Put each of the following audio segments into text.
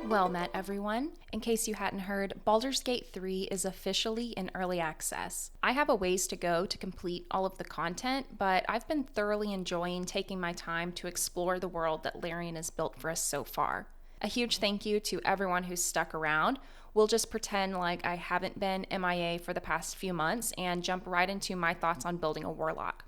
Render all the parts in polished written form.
Well met, everyone. In case you hadn't heard, Baldur's Gate 3 is officially in early access. I have a ways to go to complete all of the content, but I've been thoroughly enjoying taking my time to explore the world that Larian has built for us so far. A huge thank you to everyone who's stuck around. We'll just pretend like I haven't been MIA for the past few months and jump right into my thoughts on building a Warlock.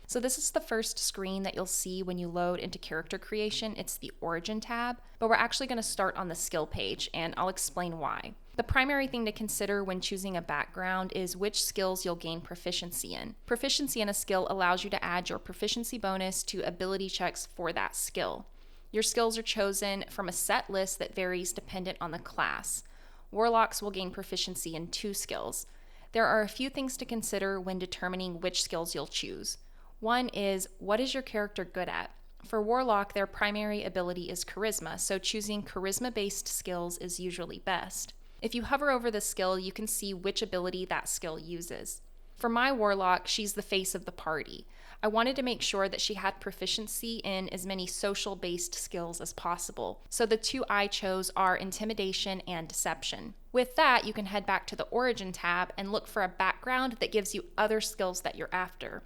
So this is the first screen that you'll see when you load into character creation. It's the Origin tab, but we're actually going to start on the skill page, and I'll explain why. The primary thing to consider when choosing a background is which skills you'll gain proficiency in. Proficiency in a skill allows you to add your proficiency bonus to ability checks for that skill. Your skills are chosen from a set list that varies dependent on the class. Warlocks will gain proficiency in 2 skills. There are a few things to consider when determining which skills you'll choose. One is, what is your character good at? For Warlock, their primary ability is Charisma, so choosing Charisma-based skills is usually best. If you hover over the skill, you can see which ability that skill uses. For my Warlock, she's the face of the party. I wanted to make sure that she had proficiency in as many social-based skills as possible, so the 2 I chose are Intimidation and Deception. With that, you can head back to the Origin tab and look for a background that gives you other skills that you're after.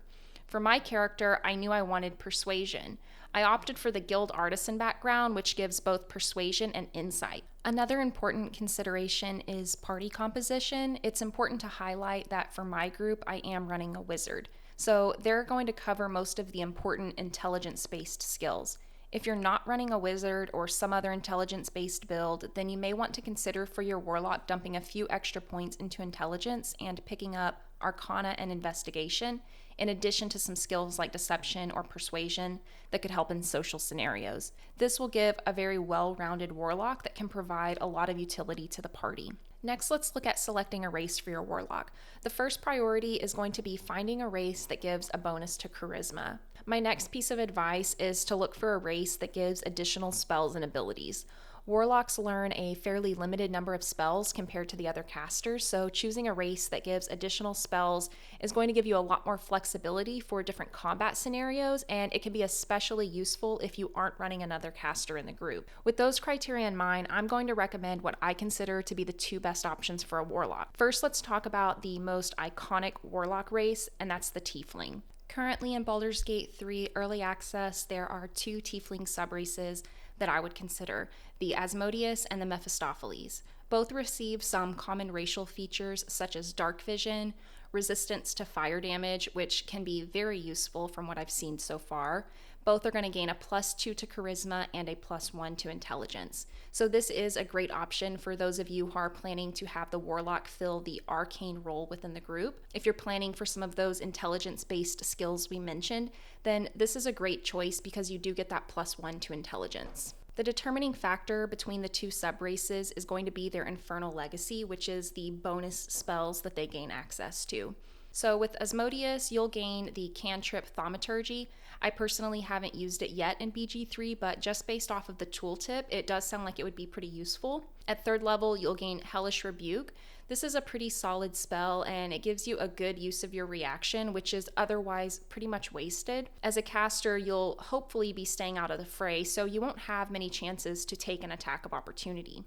For my character, I knew I wanted Persuasion. I opted for the Guild Artisan background, which gives both Persuasion and Insight. Another important consideration is party composition. It's important to highlight that for my group, I am running a wizard. So they're going to cover most of the important intelligence-based skills. If you're not running a wizard or some other intelligence-based build, then you may want to consider for your Warlock dumping a few extra points into intelligence and picking up Arcana and Investigation, in addition to some skills like Deception or Persuasion that could help in social scenarios. This will give a very well-rounded Warlock that can provide a lot of utility to the party. Next, let's look at selecting a race for your Warlock. The first priority is going to be finding a race that gives a bonus to Charisma. My next piece of advice is to look for a race that gives additional spells and abilities. Warlocks learn a fairly limited number of spells compared to the other casters, so choosing a race that gives additional spells is going to give you a lot more flexibility for different combat scenarios, and it can be especially useful if you aren't running another caster in the group. With those criteria in mind, I'm going to recommend what I consider to be the 2 best options for a Warlock. First, let's talk about the most iconic Warlock race, and that's the Tiefling. Currently in Baldur's Gate 3 Early Access, there are 2 Tiefling subraces that I would consider, the Asmodeus and the Mephistopheles. Both receive some common racial features such as dark vision, resistance to fire damage, which can be very useful from what I've seen so far. Both are going to gain a +2 to Charisma and a +1 to Intelligence. So this is a great option for those of you who are planning to have the Warlock fill the arcane role within the group. If you're planning for some of those intelligence-based skills we mentioned, then this is a great choice because you do get that +1 to Intelligence. The determining factor between the 2 subraces is going to be their Infernal Legacy, which is the bonus spells that they gain access to. So with Asmodeus, you'll gain the cantrip Thaumaturgy. I personally haven't used it yet in BG3, but just based off of the tooltip, it does sound like it would be pretty useful. At 3rd level, you'll gain Hellish Rebuke. This is a pretty solid spell, and it gives you a good use of your reaction, which is otherwise pretty much wasted. As a caster, you'll hopefully be staying out of the fray, so you won't have many chances to take an attack of opportunity.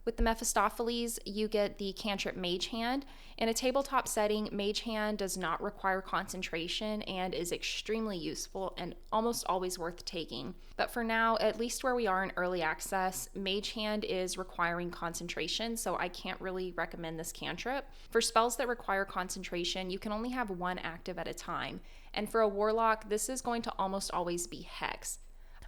With the Mephistopheles, you get the cantrip Mage Hand. In a tabletop setting, Mage Hand does not require concentration and is extremely useful and almost always worth taking. But for now, at least where we are in early access, Mage Hand is requiring concentration, so I can't really recommend this cantrip. For spells that require concentration, you can only have 1 active at a time. And for a Warlock, this is going to almost always be Hex.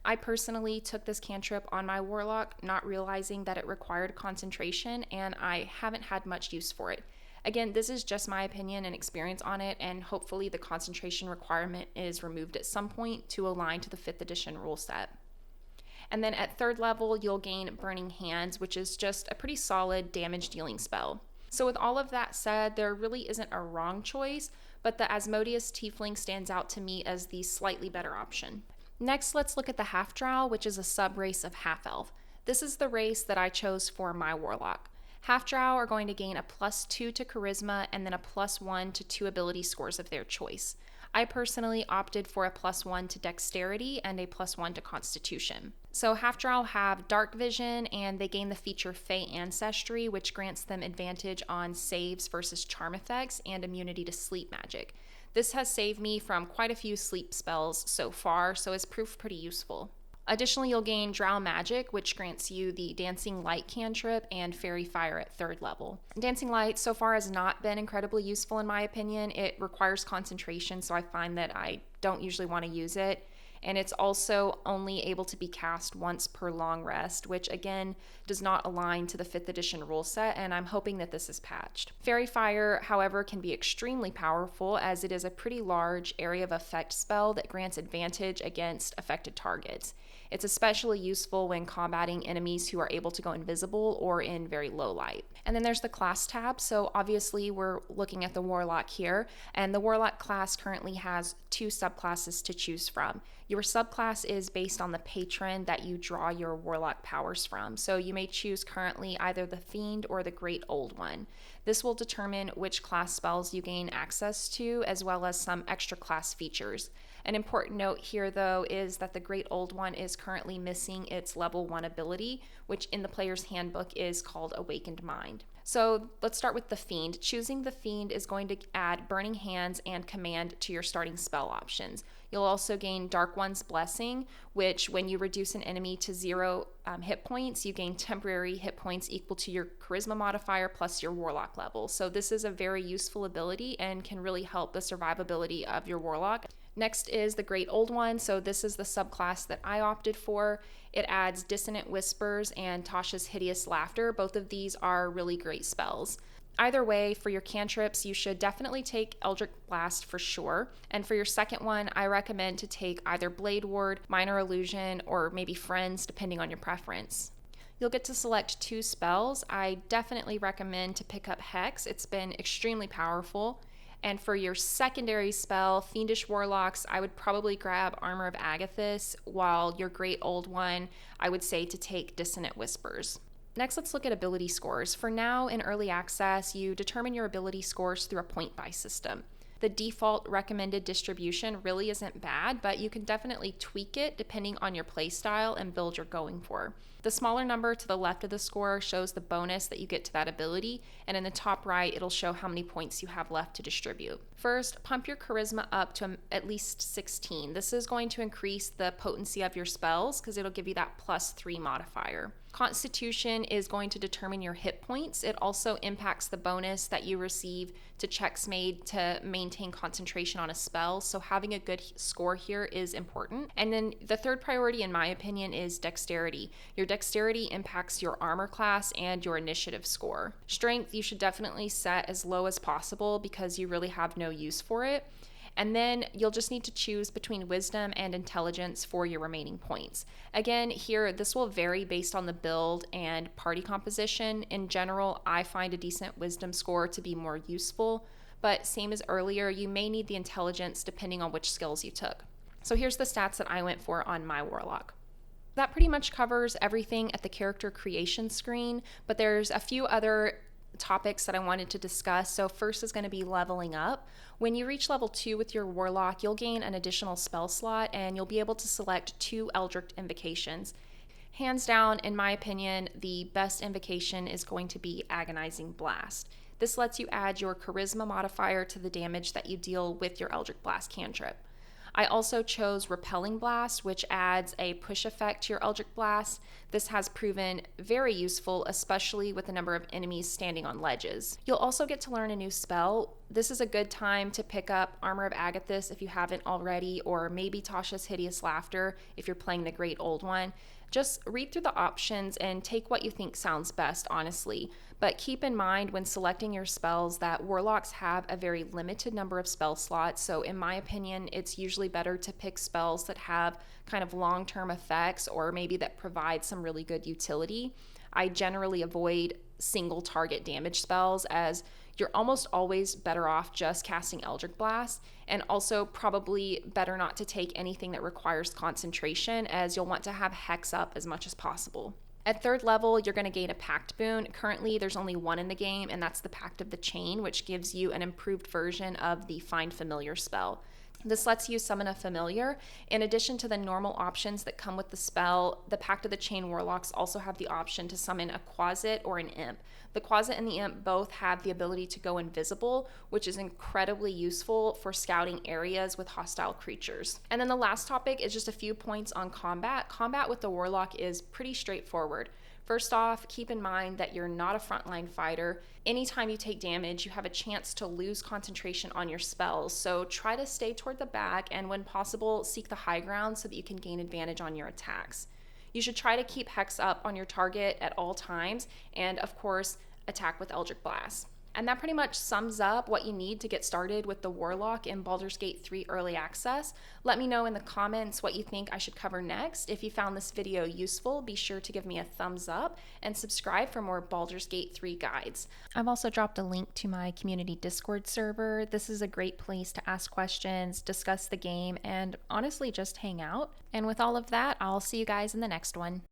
I personally took this cantrip on my Warlock, not realizing that it required concentration, and I haven't had much use for it. Again, this is just my opinion and experience on it, and hopefully the concentration requirement is removed at some point to align to the 5th edition rule set. And then at 3rd level, you'll gain Burning Hands, which is just a pretty solid damage dealing spell. So with all of that said, there really isn't a wrong choice, but the Asmodeus Tiefling stands out to me as the slightly better option. Next, let's look at the Half-Drow, which is a sub-race of Half-Elf. This is the race that I chose for my Warlock. Half-Drow are going to gain a +2 to Charisma and then a +1 to 2 ability scores of their choice. I personally opted for a +1 to Dexterity and a +1 to Constitution. So half-drow have dark vision, and they gain the feature Fey Ancestry, which grants them advantage on saves versus charm effects and immunity to sleep magic. This has saved me from quite a few sleep spells so far, so it's proved pretty useful. Additionally, you'll gain Drow Magic, which grants you the Dancing Light cantrip and Fairy Fire at 3rd level. Dancing Light so far has not been incredibly useful in my opinion. It requires concentration, so I find that I don't usually want to use it. And it's also only able to be cast once per long rest, which again does not align to the 5th edition rule set, and I'm hoping that this is patched. Fairy Fire, however, can be extremely powerful as it is a pretty large area of effect spell that grants advantage against affected targets. It's especially useful when combating enemies who are able to go invisible or in very low light. And then there's the class tab. So obviously we're looking at the Warlock here, and the Warlock class currently has 2 subclasses to choose from. Your subclass is based on the patron that you draw your Warlock powers from. So you may choose currently either the Fiend or the Great Old One. This will determine which class spells you gain access to, as well as some extra class features. An important note here, though, is that the Great Old One is currently missing its level 1 ability, which in the player's handbook is called Awakened Mind. So let's start with the Fiend. Choosing the Fiend is going to add Burning Hands and Command to your starting spell options. You'll also gain Dark One's Blessing, which when you reduce an enemy to 0 hit points, you gain temporary hit points equal to your Charisma modifier plus your Warlock level. So this is a very useful ability and can really help the survivability of your Warlock. Next is the Great Old One. So this is the subclass that I opted for. It adds Dissonant Whispers and Tasha's Hideous Laughter. Both of these are really great spells. Either way, for your cantrips, you should definitely take Eldritch Blast for sure. And for your second one, I recommend to take either Blade Ward, Minor Illusion, or maybe Friends, depending on your preference. You'll get to select 2 spells. I definitely recommend to pick up Hex. It's been extremely powerful. And for your secondary spell, Fiendish Warlocks, I would probably grab Armor of Agathis, while your Great Old One, I would say to take Dissonant Whispers. Next, let's look at ability scores. For now, in early access, you determine your ability scores through a point-buy system. The default recommended distribution really isn't bad, but you can definitely tweak it depending on your playstyle and build you're going for. The smaller number to the left of the score shows the bonus that you get to that ability, and in the top right, it'll show how many points you have left to distribute. First, pump your charisma up to at least 16. This is going to increase the potency of your spells because it'll give you that +3 modifier. Constitution is going to determine your hit points. It also impacts the bonus that you receive to checks made to maintain concentration on a spell, so having a good score here is important. And then the third priority, in my opinion, is dexterity. Your dexterity impacts your armor class and your initiative score. Strength, you should definitely set as low as possible because you really have no use for it. And then you'll just need to choose between wisdom and intelligence for your remaining points. Again, here, this will vary based on the build and party composition. In general, I find a decent wisdom score to be more useful, but same as earlier, you may need the intelligence depending on which skills you took. So here's the stats that I went for on my Warlock. That pretty much covers everything at the character creation screen, but there's a few other topics that I wanted to discuss. So first is going to be leveling up. When you reach level 2 with your Warlock, you'll gain an additional spell slot and you'll be able to select 2 Eldritch invocations. Hands down, in my opinion, the best invocation is going to be Agonizing Blast. This lets you add your Charisma modifier to the damage that you deal with your Eldritch Blast cantrip. I also chose Repelling Blast, which adds a push effect to your Eldritch Blast. This has proven very useful, especially with the number of enemies standing on ledges. You'll also get to learn a new spell. This is a good time to pick up Armor of Agathis if you haven't already, or maybe Tasha's Hideous Laughter if you're playing the Great Old One. Just read through the options and take what you think sounds best, honestly. But keep in mind when selecting your spells that Warlocks have a very limited number of spell slots, so in my opinion, it's usually better to pick spells that have kind of long-term effects or maybe that provide some really good utility. I generally avoid single target damage spells as you're almost always better off just casting Eldritch Blast, and also probably better not to take anything that requires concentration as you'll want to have Hex up as much as possible. At 3rd level, you're going to gain a Pact boon. Currently, there's only one in the game, and that's the Pact of the Chain, which gives you an improved version of the Find Familiar spell. This lets you summon a familiar. In addition to the normal options that come with the spell, the Pact of the Chain Warlocks also have the option to summon a Quasit or an Imp. The Quasit and the Imp both have the ability to go invisible, which is incredibly useful for scouting areas with hostile creatures. And then the last topic is just a few points on combat. Combat with the Warlock is pretty straightforward. First off, keep in mind that you're not a frontline fighter. Anytime you take damage, you have a chance to lose concentration on your spells, so try to stay toward the back and, when possible, seek the high ground so that you can gain advantage on your attacks. You should try to keep Hex up on your target at all times, and of course, attack with Eldritch Blast. And that pretty much sums up what you need to get started with the Warlock in Baldur's Gate 3 Early Access. Let me know in the comments what you think I should cover next. If you found this video useful, be sure to give me a thumbs up and subscribe for more Baldur's Gate 3 guides. I've also dropped a link to my community Discord server. This is a great place to ask questions, discuss the game, and honestly just hang out. And with all of that, I'll see you guys in the next one.